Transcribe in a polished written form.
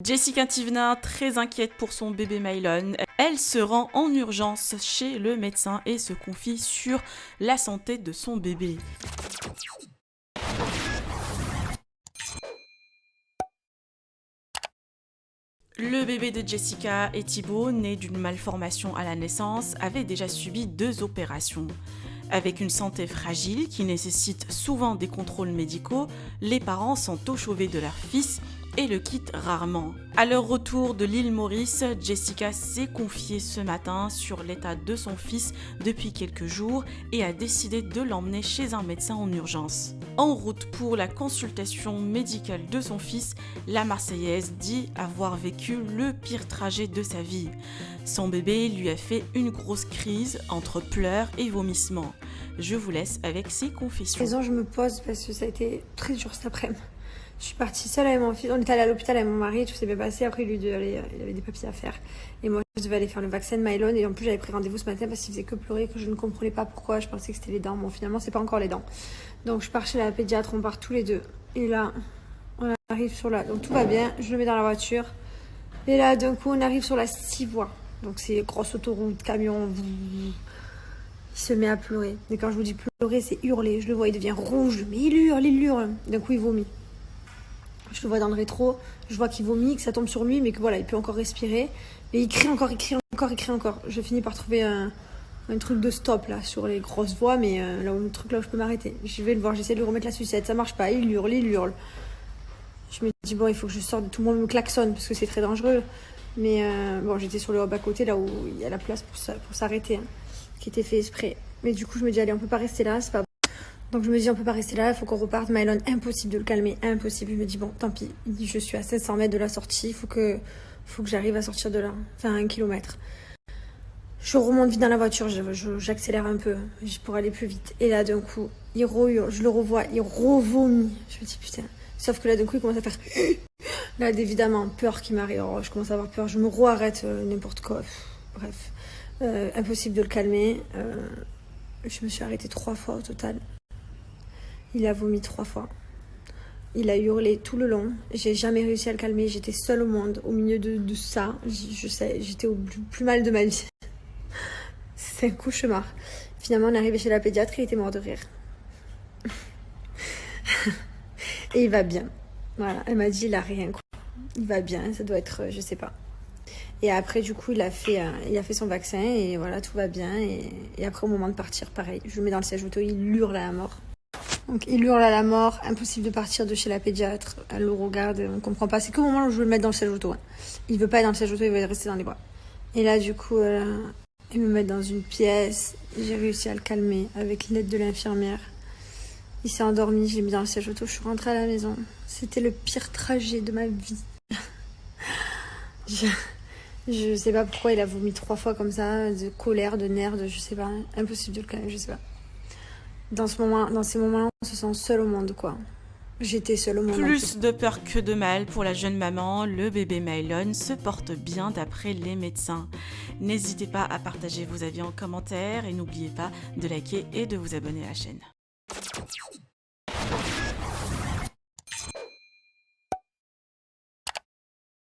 Jessica Tivna, très inquiète pour son bébé Mylon, elle se rend en urgence chez le médecin et se confie sur la santé de son bébé. Le bébé de Jessica et Thibaut, né d'une malformation à la naissance, avait déjà subi 2 opérations. Avec une santé fragile qui nécessite souvent des contrôles médicaux, les parents sont achauvés de leur fils et le quittent rarement. À leur retour de l'île Maurice, Jessica s'est confiée ce matin sur l'état de son fils depuis quelques jours et a décidé de l'emmener chez un médecin en urgence. En route pour la consultation médicale de son fils, la Marseillaise dit avoir vécu le pire trajet de sa vie. Son bébé lui a fait une grosse crise entre pleurs et vomissements. Je vous laisse avec ses confessions. Je me pose parce que ça a été très dur cet après-midi. Je suis partie seule avec mon fils. On était allé à l'hôpital avec mon mari, tout s'est bien passé. Après, lui, il avait des papiers à faire. Et moi, je devais aller faire le vaccin de Mylon. Et en plus, j'avais pris rendez-vous ce matin parce qu'il faisait que pleurer, que je ne comprenais pas pourquoi. Je pensais que c'était les dents. Bon, finalement, c'est pas encore les dents. Donc, je pars chez la pédiatre, on part tous les deux. Et là, on arrive sur la. Donc, tout va bien. Je le mets dans la voiture. Et là, d'un coup, on arrive sur la 6 voies. Donc, c'est grosse autoroute, camion. Il se met à pleurer. Et quand je vous dis pleurer, c'est hurler. Je le vois, il devient rouge. Mais il hurle. D'un coup, il vomit. Je le vois dans le rétro, je vois qu'il vomit, que ça tombe sur lui, mais que voilà, il peut encore respirer. Mais il crie encore. Je finis par trouver un truc de stop là, sur les grosses voies, mais le truc là où je peux m'arrêter. Je vais le voir, j'essaie de lui remettre la sucette, ça marche pas, il hurle. Je me dis, bon, il faut que je sorte, tout le monde me klaxonne, parce que c'est très dangereux. Mais bon, j'étais sur le hub à côté, là où il y a la place pour s'arrêter, hein, qui était fait exprès. Mais du coup, je me dis, allez, on peut pas rester là, c'est pas. Donc je me dis on peut pas rester là, il faut qu'on reparte. Mylon, impossible de le calmer, impossible. Je me dis bon tant pis, je suis à 700 mètres de la sortie, il faut que j'arrive à sortir de là, enfin 1 kilomètre. Je remonte vite dans la voiture, j'accélère un peu pour aller plus vite. Et là d'un coup, il re-hurle, je le revois, il revomit. Je me dis putain, sauf que là d'un coup il commence à faire... Là évidemment, peur qui m'arrive, je commence à avoir peur, je me re-arrête n'importe quoi. Bref, impossible de le calmer. Je me suis arrêtée 3 fois au total. Il a vomi 3 fois. Il a hurlé tout le long. J'ai jamais réussi à le calmer. J'étais seule au monde, au milieu de ça. Je sais, j'étais au plus mal de ma vie. C'est un cauchemar. Finalement, on est arrivé chez la pédiatre, il était mort de rire. Et il va bien. Voilà, elle m'a dit, il a rien, quoi. Il va bien, ça doit être, je sais pas. Et après, du coup, il a fait son vaccin et voilà, tout va bien. Et après, au moment de partir, pareil, je le mets dans le siège auto, il hurle à la mort. Donc il hurle à la mort, impossible de partir de chez la pédiatre. Elle le regarde, on comprend pas. C'est qu'au moment où je veux le mettre dans le siège auto. Hein. Il veut pas être dans le siège auto, il veut rester dans les bras. Et là, du coup, ils me mettent dans une pièce. J'ai réussi à le calmer avec l'aide de l'infirmière. Il s'est endormi, je l'ai mis dans le siège auto. Je suis rentrée à la maison. C'était le pire trajet de ma vie. Je sais pas pourquoi il a vomi 3 fois comme ça, de colère, de nerfs, je sais pas. Impossible de le calmer, je sais pas. Dans ces moments-là, on se sent seul au monde, quoi. J'étais seule au monde. Plus de peur que de mal pour la jeune maman, le bébé Mylon se porte bien d'après les médecins. N'hésitez pas à partager vos avis en commentaire et n'oubliez pas de liker et de vous abonner à la chaîne.